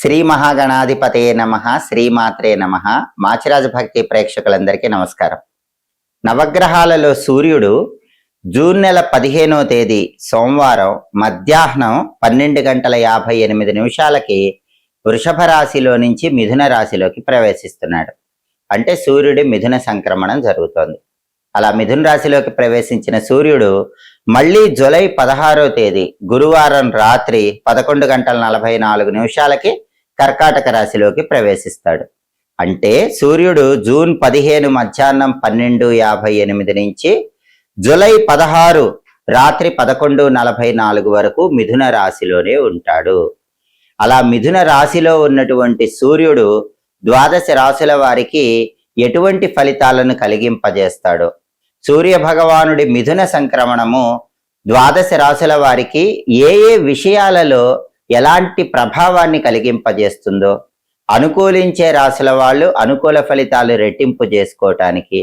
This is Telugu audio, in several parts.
శ్రీ మహాగణాధిపతే నమః, శ్రీమాత్రే నమః. మాచిరాజు భక్తి ప్రేక్షకులందరికీ నమస్కారం. నవగ్రహాలలో సూర్యుడు జూన్ నెల 15వ తేదీ సోమవారం మధ్యాహ్నం 12:58 వృషభ రాశిలో నుంచి మిథున రాశిలోకి ప్రవేశిస్తున్నాడు. అంటే సూర్యుడి మిథున సంక్రమణం జరుగుతోంది. అలా మిథున రాశిలోకి ప్రవేశించిన సూర్యుడు మళ్ళీ జూలై 16వ తేదీ గురువారం రాత్రి 11:44 కర్కాటక రాశిలోకి ప్రవేశిస్తాడు. అంటే సూర్యుడు జూన్ 15 మధ్యాహ్నం 12:58 నుంచి జూలై 16 రాత్రి 11:44 వరకు మిథున రాశిలోనే ఉంటాడు. అలా మిథున రాశిలో ఉన్నటువంటి సూర్యుడు ద్వాదశ రాశుల వారికి ఎటువంటి ఫలితాలను కలిగింపజేస్తాడో, సూర్య భగవానుడి మిథున సంక్రమణము ద్వాదశ రాశుల వారికి ఏ ఏ విషయాలలో ఎలాంటి ప్రభావాన్ని కలిగింపజేస్తుందో, అనుకూలించే రాశుల వాళ్ళు అనుకూల ఫలితాలు రెట్టింపు చేసుకోవటానికి,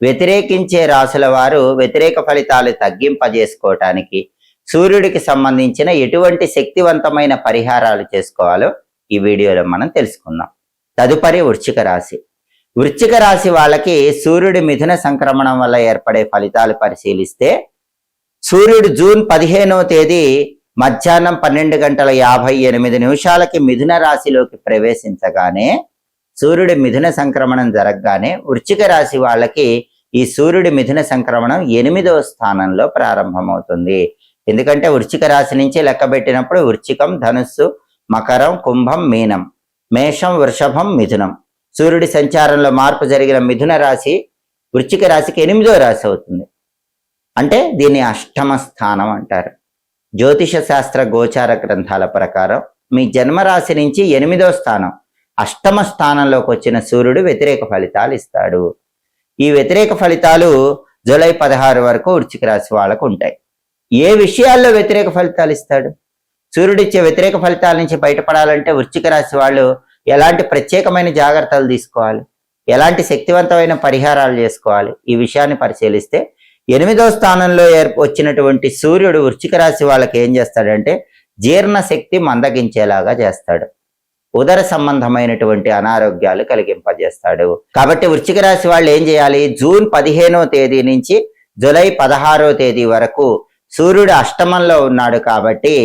వ్యతిరేకించే రాశుల వారు వ్యతిరేక ఫలితాలు తగ్గింపజేసుకోవటానికి సూర్యుడికి సంబంధించిన ఎటువంటి శక్తివంతమైన పరిహారాలు చేసుకోవాలో ఈ వీడియోలో మనం తెలుసుకుందాం. తదుపరి వృశ్చిక రాశి. వృశ్చిక రాశి వాళ్ళకి సూర్యుడి మిథున సంక్రమణం వల్ల ఏర్పడే ఫలితాలు పరిశీలిస్తే, సూర్యుడు జూన్ 15వ తేదీ మధ్యాహ్నం 12:58 మిథున రాశిలోకి ప్రవేశించగానే, సూర్యుడి మిథున సంక్రమణం జరగగానే వృశ్చిక రాశి వాళ్ళకి ఈ సూర్యుడి మిథున సంక్రమణం 8వ స్థానంలో ప్రారంభమవుతుంది. ఎందుకంటే వృశ్చిక రాశి నుంచి లెక్కబెట్టినప్పుడు వృశ్చికం, ధనుస్సు, మకరం, కుంభం, మీనం, మేషం, వృషభం, మిథునం. సూర్యుడి సంచారంలో మార్పు జరిగిన మిథున రాశి వృశ్చిక రాశికి 8వ రాశి అవుతుంది. అంటే దీన్ని అష్టమ స్థానం అంటారు. జ్యోతిష శాస్త్ర గోచార గ్రంథాల ప్రకారం మీ జన్మరాశి నుంచి 8వ స్థానం అష్టమ స్థానంలోకి వచ్చిన సూర్యుడు వ్యతిరేక ఫలితాలు ఇస్తాడు. ఈ వ్యతిరేక ఫలితాలు జూలై 16 వరకు వృశ్చిక రాశి వాళ్ళకు ఉంటాయి. ఏ విషయాల్లో వ్యతిరేక ఫలితాలు ఇస్తాడు? సూర్యుడిచ్చే వ్యతిరేక ఫలితాల నుంచి బయటపడాలంటే వృశ్చిక రాశి వాళ్ళు ఎలాంటి ప్రత్యేకమైన జాగ్రత్తలు తీసుకోవాలి, ఎలాంటి శక్తివంతమైన పరిహారాలు చేసుకోవాలి, ఈ విషయాన్ని పరిశీలిస్తే 8వ స్థానంలో వచ్చినటువంటి సూర్యుడు వృశ్చిక రాశి వాళ్ళకి ఏం చేస్తాడంటే జీర్ణ శక్తి మందగించేలాగా చేస్తాడు. ఉదర సంబంధమైనటువంటి అనారోగ్యాలు కలిగింపజేస్తాడు. కాబట్టి వృశ్చిక రాశి వాళ్ళు ఏం చేయాలి? జూన్ 15వ తేదీ నుంచి జూలై 16వ తేదీ వరకు సూర్యుడు అష్టమంలో ఉన్నాడు కాబట్టి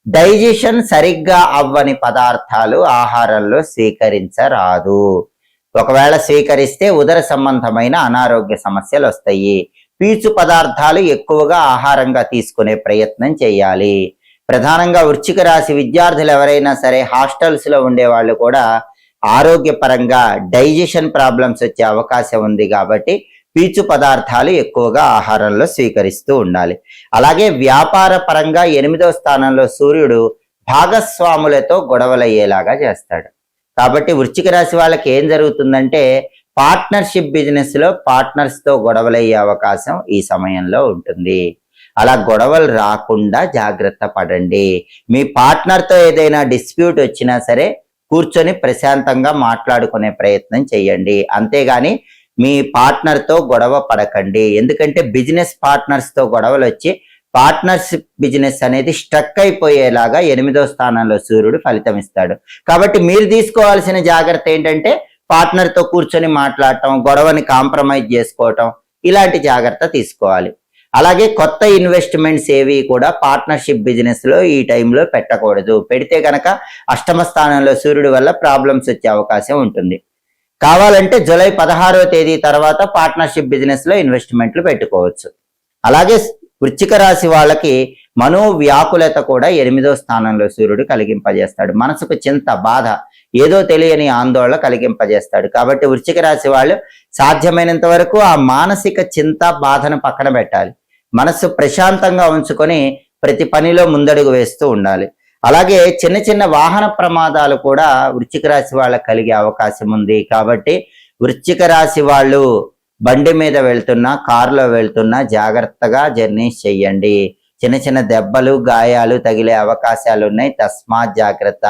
డైజెషన్ సరిగ్గా అవ్వని పదార్థాలు ఆహారంలో స్వీకరించరాదు. ఒకవేళ స్వీకరిస్తే ఉదర సంబంధమైన అనారోగ్య సమస్యలు వస్తాయి. పీచు పదార్థాలు ఎక్కువగా ఆహారంగా తీసుకునే ప్రయత్నం చేయాలి. ప్రధానంగా వృశ్చిక రాశి విద్యార్థులు ఎవరైనా సరే హాస్టల్స్ లో ఉండే వాళ్ళు కూడా ఆరోగ్యపరంగా డైజెషన్ ప్రాబ్లమ్స్ వచ్చే అవకాశం ఉంది. కాబట్టి పీచు పదార్థాలు ఎక్కువగా ఆహారంలో స్వీకరిస్తూ ఉండాలి. అలాగే వ్యాపార పరంగా 8వ స్థానంలో సూర్యుడు భాగస్వాములతో గొడవలయ్యేలాగా చేస్తాడు. కాబట్టి వృశ్చిక రాశి వాళ్ళకి ఏం జరుగుతుందంటే పార్ట్నర్షిప్ బిజినెస్ లో పార్ట్నర్స్ తో గొడవలయ్యే అవకాశం ఈ సమయంలో ఉంటుంది. అలా గొడవలు రాకుండా జాగ్రత్త పడండి. మీ పార్ట్నర్ తో ఏదైనా డిస్ప్యూట్ వచ్చినా సరే కూర్చొని ప్రశాంతంగా మాట్లాడుకునే ప్రయత్నం చేయండి. అంతేగాని మీ పార్ట్నర్ తో గొడవ పడకండి. ఎందుకంటే బిజినెస్ పార్ట్నర్స్ తో గొడవలు వచ్చి పార్ట్నర్షిప్ బిజినెస్ అనేది స్ట్రక్ అయిపోయేలాగా 8వ స్థానంలో సూర్యుడు ఫలితం ఇస్తాడు. కాబట్టి మీరు తీసుకోవాల్సిన జాగ్రత్త ఏంటంటే పార్ట్నర్ తో కూర్చొని మాట్లాడటం, గొడవని కాంప్రమైజ్ చేసుకోవటం, ఇలాంటి జాగ్రత్త తీసుకోవాలి. అలాగే కొత్త ఇన్వెస్ట్మెంట్స్ ఏవి కూడా పార్ట్నర్షిప్ బిజినెస్ లో ఈ టైంలో పెట్టకూడదు. పెడితే కనుక అష్టమ స్థానంలో సూర్యుడి వల్ల ప్రాబ్లమ్స్ వచ్చే అవకాశం ఉంటుంది. కావాలంటే జూలై 16వ తేదీ తర్వాత పార్ట్నర్షిప్ బిజినెస్ లో ఇన్వెస్ట్మెంట్లు పెట్టుకోవచ్చు. అలాగే వృశ్చిక రాశి వాళ్ళకి మనోవ్యాకులత కూడా 8వ స్థానంలో సూర్యుడు కలిగింపజేస్తాడు. మనసుకు చింత, బాధ, ఏదో తెలియని ఆందోళన కలిగింపజేస్తాడు. కాబట్టి వృశ్చిక రాశి వాళ్ళు సాధ్యమైనంత వరకు ఆ మానసిక చింత, బాధను పక్కన పెట్టాలి. మనస్సు ప్రశాంతంగా ఉంచుకొని ప్రతి పనిలో ముందడుగు వేస్తూ ఉండాలి. అలాగే చిన్న చిన్న వాహన ప్రమాదాలు కూడా వృశ్చిక రాశి వాళ్ళకి కలిగే అవకాశం ఉంది. కాబట్టి వృశ్చిక రాశి వాళ్ళు బండి మీద వెళ్తున్నా, కారులో వెళ్తున్నా జాగ్రత్తగా జర్నీస్ చెయ్యండి. చిన్న చిన్న దెబ్బలు, గాయాలు తగిలే అవకాశాలు ఉన్నాయి. తస్మాత్ జాగ్రత్త.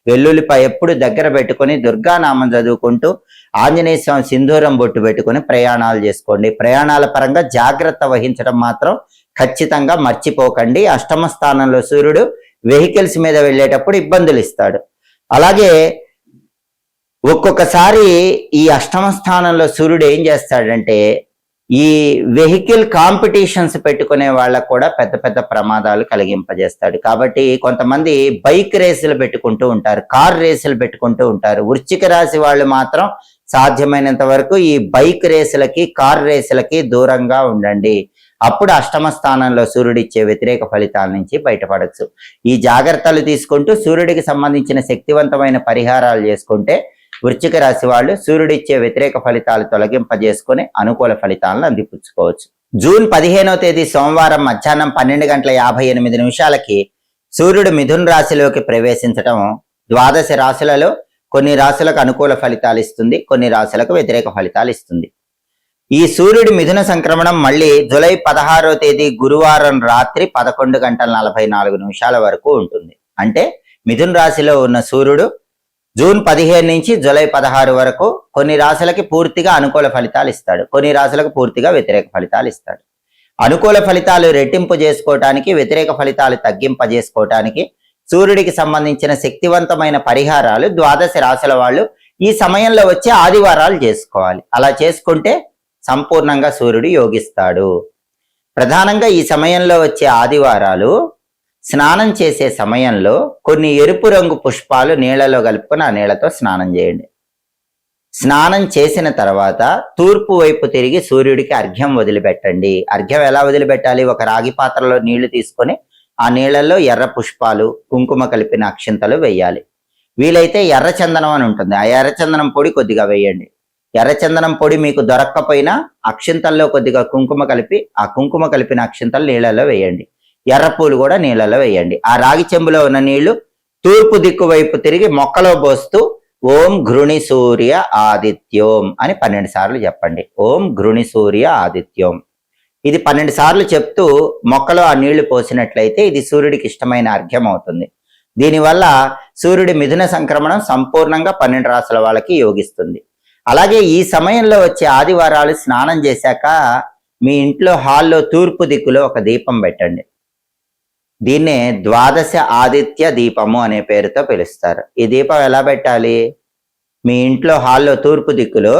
వెల్లుల్లిపై ఎప్పుడు దగ్గర పెట్టుకుని దుర్గానామం చదువుకుంటూ ఆంజనేయ స్వామి సింధూరం బొట్టు పెట్టుకుని ప్రయాణాలు చేసుకోండి. ప్రయాణాల పరంగా జాగ్రత్త వహించడం మాత్రం ఖచ్చితంగా మర్చిపోకండి. అష్టమ స్థానంలో సూర్యుడు వెహికల్స్ మీద వెళ్ళేటప్పుడు ఇబ్బందులు ఇస్తాడు. అలాగే ఒక్కొక్కసారి ఈ అష్టమ స్థానంలో సూర్యుడు ఏం చేస్తాడంటే ఈ వెహికల్ కాంపిటీషన్స్ పెట్టుకునే వాళ్ళకు కూడా పెద్ద పెద్ద ప్రమాదాలు కలిగింపజేస్తాడు. కాబట్టి కొంతమంది బైక్ రేసులు పెట్టుకుంటూ ఉంటారు, కార్ రేసులు పెట్టుకుంటూ ఉంటారు. వృశ్చిక రాశి వాళ్ళు మాత్రం సాధ్యమైనంత వరకు ఈ బైక్ రేసులకి, కార్ రేసులకి దూరంగా ఉండండి. అప్పుడు అష్టమ స్థానంలో సూర్యుడిచ్చే వ్యతిరేక ఫలితాల నుంచి బయటపడచ్చు. ఈ జాగ్రత్తలు తీసుకుంటూ సూర్యుడికి సంబంధించిన శక్తివంతమైన పరిహారాలు చేసుకుంటే వృశ్చిక రాశి వాళ్ళు సూర్యుడిచ్చే వ్యతిరేక ఫలితాలు తొలగింపజేసుకుని అనుకూల ఫలితాలను అందిపుచ్చుకోవచ్చు. జూన్ 15వ తేదీ సోమవారం మధ్యాహ్నం 12:58 సూర్యుడు మిథున రాశిలోకి ప్రవేశించడం ద్వాదశ రాశులలో కొన్ని రాశులకు అనుకూల ఫలితాలు ఇస్తుంది, కొన్ని రాశులకు వ్యతిరేక ఫలితాలు ఇస్తుంది. ఈ సూర్యుడి మిథున సంక్రమణం మళ్ళీ జూలై 16వ తేదీ గురువారం రాత్రి 11:44 వరకు ఉంటుంది. అంటే మిథున రాశిలో ఉన్న సూర్యుడు జూన్ 15 నుంచి జూలై 16 వరకు కొన్ని రాశులకి పూర్తిగా అనుకూల ఫలితాలు ఇస్తాడు, కొన్ని రాశులకు పూర్తిగా వ్యతిరేక ఫలితాలు ఇస్తాడు. అనుకూల ఫలితాలు రెట్టింపు చేసుకోవటానికి, వ్యతిరేక ఫలితాలు తగ్గింపజేసుకోవటానికి సూర్యుడికి సంబంధించిన శక్తివంతమైన పరిహారాలు ద్వాదశ రాశుల వాళ్ళు ఈ సమయంలో వచ్చే ఆదివారాలు చేసుకోవాలి. అలా చేసుకుంటే సంపూర్ణంగా సూర్యుడు యోగిస్తాడు. ప్రధానంగా ఈ సమయంలో వచ్చే ఆదివారాలు స్నానం చేసే సమయంలో కొన్ని ఎరుపు రంగు పుష్పాలు నీళ్లలో కలుపుకొని ఆ నీళ్లతో స్నానం చేయండి. స్నానం చేసిన తర్వాత తూర్పు వైపు తిరిగి సూర్యుడికి అర్ఘ్యం వదిలిపెట్టండి. అర్ఘ్యం ఎలా వదిలిపెట్టాలి? ఒక రాగి పాత్రలో నీళ్లు తీసుకొని ఆ నీళ్లలో ఎర్ర పుష్పాలు, కుంకుమ కలిపిన అక్షింతలు వేయాలి. వీలైతే ఎర్రచందనం అని ఉంటుంది, ఆ ఎర్రచందనం పొడి కొద్దిగా వేయండి. ఎర్రచందనం పొడి మీకు దొరక్కపోయినా అక్షింతల్లో కొద్దిగా కుంకుమ కలిపి ఆ కుంకుమ కలిపిన అక్షింతలు నీళ్లలో వేయండి. ఎర్ర పూలు కూడా నీళ్లలో వేయండి. ఆ రాగి చెంబులో ఉన్న నీళ్లు తూర్పు దిక్కు వైపు తిరిగి మొక్కలో పోస్తూ ఓం ఘృణి సూర్య ఆదిత్యోం అని 12 సార్లు చెప్పండి. ఓం ఘృణి సూర్య ఆదిత్యోం. ఇది 12 సార్లు చెప్తూ మొక్కలో ఆ నీళ్లు పోసినట్లయితే ఇది సూర్యుడికి ఇష్టమైన అర్ఘ్యం అవుతుంది. దీనివల్ల సూర్యుడి మిథున సంక్రమణం సంపూర్ణంగా 12 రాశుల వాళ్ళకి యోగిస్తుంది. అలాగే ఈ సమయంలో వచ్చే ఆదివారాలు స్నానం చేశాక మీ ఇంట్లో హాల్లో తూర్పు దిక్కులో ఒక దీపం పెట్టండి. దీన్నే ద్వాదశ ఆదిత్య దీపము అనే పేరుతో పిలుస్తారు. ఈ దీపం ఎలా పెట్టాలి? మీ ఇంట్లో హాల్లో తూర్పు దిక్కులో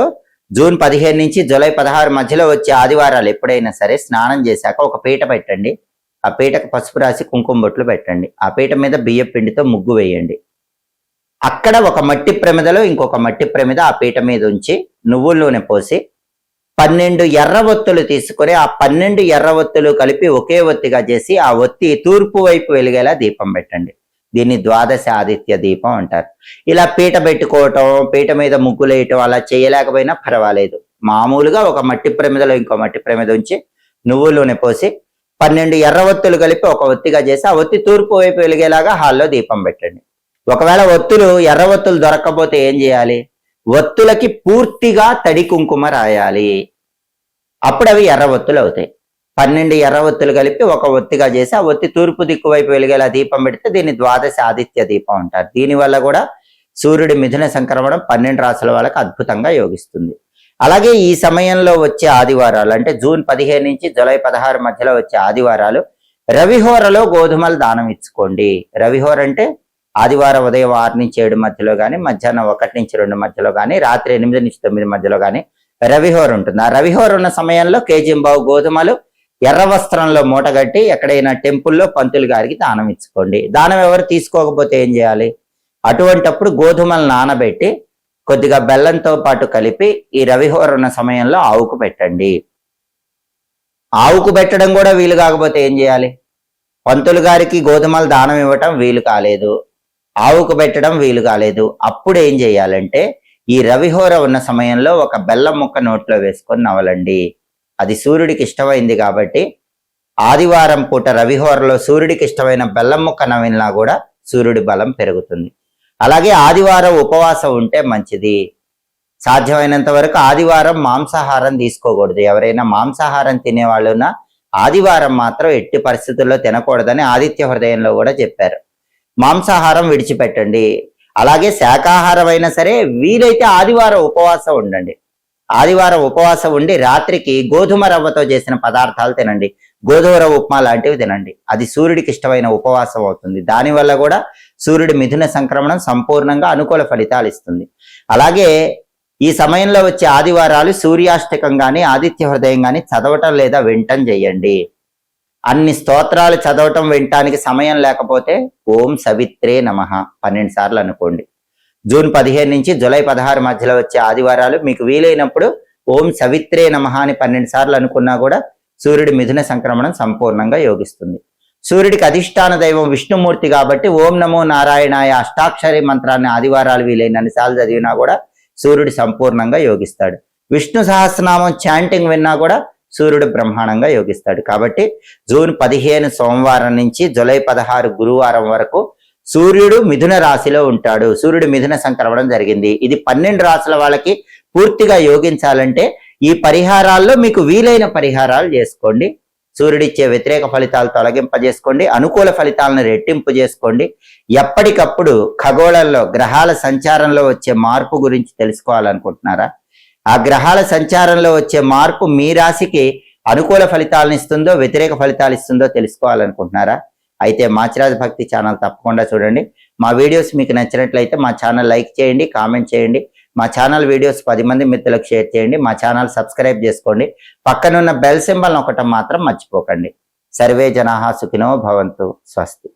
జూన్ 15 నుంచి జూలై 16 మధ్యలో వచ్చే ఆదివారాలు ఎప్పుడైనా సరే స్నానం చేశాక ఒక పీట పెట్టండి. ఆ పీటకు పసుపు రాసి కుంకుమ బొట్లు పెట్టండి. ఆ పీట మీద బియ్య పిండితో ముగ్గు వేయండి. అక్కడ ఒక మట్టి ప్రమిదలో ఇంకొక మట్టి ప్రమిద ఆ పీట మీద ఉంచి నువ్వుల నూనె పోసి 12 ఎర్ర ఒత్తులు తీసుకొని ఆ 12 ఎర్ర ఒత్తులు కలిపి ఒకే ఒత్తిగా చేసి ఆ ఒత్తి తూర్పు వైపు వెలిగేలా దీపం పెట్టండి. దీన్ని ద్వాదశ ఆదిత్య దీపం అంటారు. ఇలా పీట పెట్టుకోవటం, పీట మీద ముగ్గులు వేయటం అలా చేయలేకపోయినా పర్వాలేదు. మామూలుగా ఒక మట్టి ప్రమిదలో ఇంకో మట్టి ప్రమిద ఉంచి నువ్వుల నూనె పోసి 12 ఎర్ర ఒత్తులు కలిపి ఒక ఒత్తిగా చేసి ఆ ఒత్తి తూర్పు వైపు వెలిగేలాగా హాల్లో దీపం పెట్టండి. ఒకవేళ ఎర్ర ఒత్తులు దొరక్కపోతే ఏం చేయాలి? ఒత్తులకి పూర్తిగా తడి కుంకుమ రాయాలి. అప్పుడు అవి ఎర్ర ఒత్తులు అవుతాయి. 12 ఎర్ర ఒత్తులు కలిపి ఒక ఒత్తిగా చేసి ఆ ఒత్తి తూర్పు దిక్కు వైపు వెలిగేలా దీపం పెడితే దీన్ని ద్వాదశ ఆదిత్య దీపం అంటారు. దీనివల్ల కూడా సూర్యుడి మిథున సంక్రమణం 12 రాశుల వాళ్ళకి అద్భుతంగా యోగిస్తుంది. అలాగే ఈ సమయంలో వచ్చే ఆదివారాలు అంటే జూన్ 15 నుంచి జూలై 16 మధ్యలో వచ్చే ఆదివారాలు రవిహోరలో గోధుమలు దానం ఇచ్చుకోండి. రవిహోర అంటే ఆదివారం ఉదయం 6 నుంచి 7 మధ్యలో కానీ, మధ్యాహ్నం 1 నుంచి 2 మధ్యలో కానీ, రాత్రి 8 నుంచి 9 మధ్యలో కానీ రవిహోర ఉంటుంది. ఆ రవిహోర ఉన్న సమయంలో కేజీంబావు గోధుమలు ఎర్ర వస్త్రంలో మూటగట్టి ఎక్కడైనా టెంపుల్లో పంతులు గారికి దానం ఇచ్చుకోండి. దానం ఎవరు తీసుకోకపోతే ఏం చేయాలి? అటువంటప్పుడు గోధుమలు నానబెట్టి కొద్దిగా బెల్లంతో పాటు కలిపి ఈ రవిహోర ఉన్న సమయంలో ఆవుకు పెట్టండి. ఆవుకు పెట్టడం కూడా వీలు కాకపోతే ఏం చేయాలి? పంతులు గారికి గోధుమలు దానం ఇవ్వటం వీలు కాలేదు, ఆవుకు పెట్టడం వీలు కాలేదు. అప్పుడు ఏం చేయాలంటే ఈ రవిహోర ఉన్న సమయంలో ఒక బెల్లం ముక్క నోట్లో వేసుకొని నవలండి. అది సూర్యుడికి ఇష్టమైంది కాబట్టి ఆదివారం పూట రవిహోరలో సూర్యుడికి ఇష్టమైన బెల్లం ముక్క నవిలినా కూడా సూర్యుడి బలం పెరుగుతుంది. అలాగే ఆదివారం ఉపవాసం ఉంటే మంచిది. సాధ్యమైనంత వరకు ఆదివారం మాంసాహారం తీసుకోకూడదు. ఎవరైనా మాంసాహారం తినేవాళ్ళున్నా ఆదివారం మాత్రం ఎట్టి పరిస్థితుల్లో తినకూడదని ఆదిత్య హృదయంలో కూడా చెప్పారు. మాంసాహారం విడిచిపెట్టండి. అలాగే శాకాహారం అయినా సరే వీలైతే ఆదివారం ఉపవాసం ఉండండి. ఆదివారం ఉపవాసం ఉండి రాత్రికి గోధుమ రవ్వతో చేసిన పదార్థాలు తినండి. గోధుమ ఉప్మా లాంటివి తినండి. అది సూర్యుడికి ఇష్టమైన ఉపవాసం అవుతుంది. దానివల్ల కూడా సూర్యుడి మిథున సంక్రమణం సంపూర్ణంగా అనుకూల ఫలితాలు ఇస్తుంది. అలాగే ఈ సమయంలో వచ్చే ఆదివారాలు సూర్యాష్టకం కానీ ఆదిత్య హృదయం కానీ చదవటం లేదా వినటం చేయండి. అన్ని స్తోత్రాలు చదవటం వినటానికి సమయం లేకపోతే ఓం సవిత్రే నమః 12 సార్లు అనుకోండి. జూన్ 15 నుంచి జూలై 16 మధ్యలో వచ్చే ఆదివారాలు మీకు వీలైనప్పుడు ఓం సవిత్రే నమః అని 12 సార్లు అనుకున్నా కూడా సూర్యుడి మిథున సంక్రమణం సంపూర్ణంగా యోగిస్తుంది. సూర్యుడికి అధిష్టాన దైవం విష్ణుమూర్తి కాబట్టి ఓం నమో నారాయణాయ అష్టాక్షరి మంత్రాన్ని ఆదివారాలు వీలైనన్ని సార్లు చదివినా కూడా సూర్యుడు సంపూర్ణంగా యోగిస్తాడు. విష్ణు సహస్రనామం చాంటింగ్ విన్నా కూడా సూర్యుడు బ్రహ్మాండంగా యోగిస్తాడు. కాబట్టి జూన్ 15 సోమవారం నుంచి జూలై 16 గురువారం వరకు సూర్యుడు మిథున రాశిలో ఉంటాడు. సూర్యుడు మిథున సంక్రమణం జరిగింది. ఇది 12 రాశుల వాళ్ళకి పూర్తిగా యోగించాలంటే ఈ పరిహారాల్లో మీకు వీలైన పరిహారాలు చేసుకోండి. సూర్యుడిచ్చే వ్యతిరేక ఫలితాలు తొలగింపజేసుకోండి. అనుకూల ఫలితాలను రెట్టింపు చేసుకోండి. ఎప్పటికప్పుడు ఖగోళంలో గ్రహాల సంచారంలో వచ్చే మార్పు గురించి తెలుసుకోవాలనుకుంటున్నారా? ఆ గ్రహాల సంచారంలో వచ్చే మార్పు మీ రాశికి అనుకూల ఫలితాలను ఇస్తుందో వ్యతిరేక ఫలితాలు ఇస్తుందో తెలుసుకోవాలనుకుంటున్నారా? అయితే మాచిరాజు భక్తి ఛానల్ తప్పకుండా చూడండి. మా వీడియోస్ మీకు నచ్చినట్లయితే మా ఛానల్ లైక్ చేయండి, కామెంట్ చేయండి. మా ఛానల్ వీడియోస్ 10 మంది మిత్రులకు షేర్ చేయండి. మా ఛానల్ సబ్స్క్రైబ్ చేసుకోండి. పక్కనున్న బెల్ సింబల్ నొక్కటం మాత్రం మర్చిపోకండి. సర్వే జనాః సుఖినో భవంతు. స్వస్తి.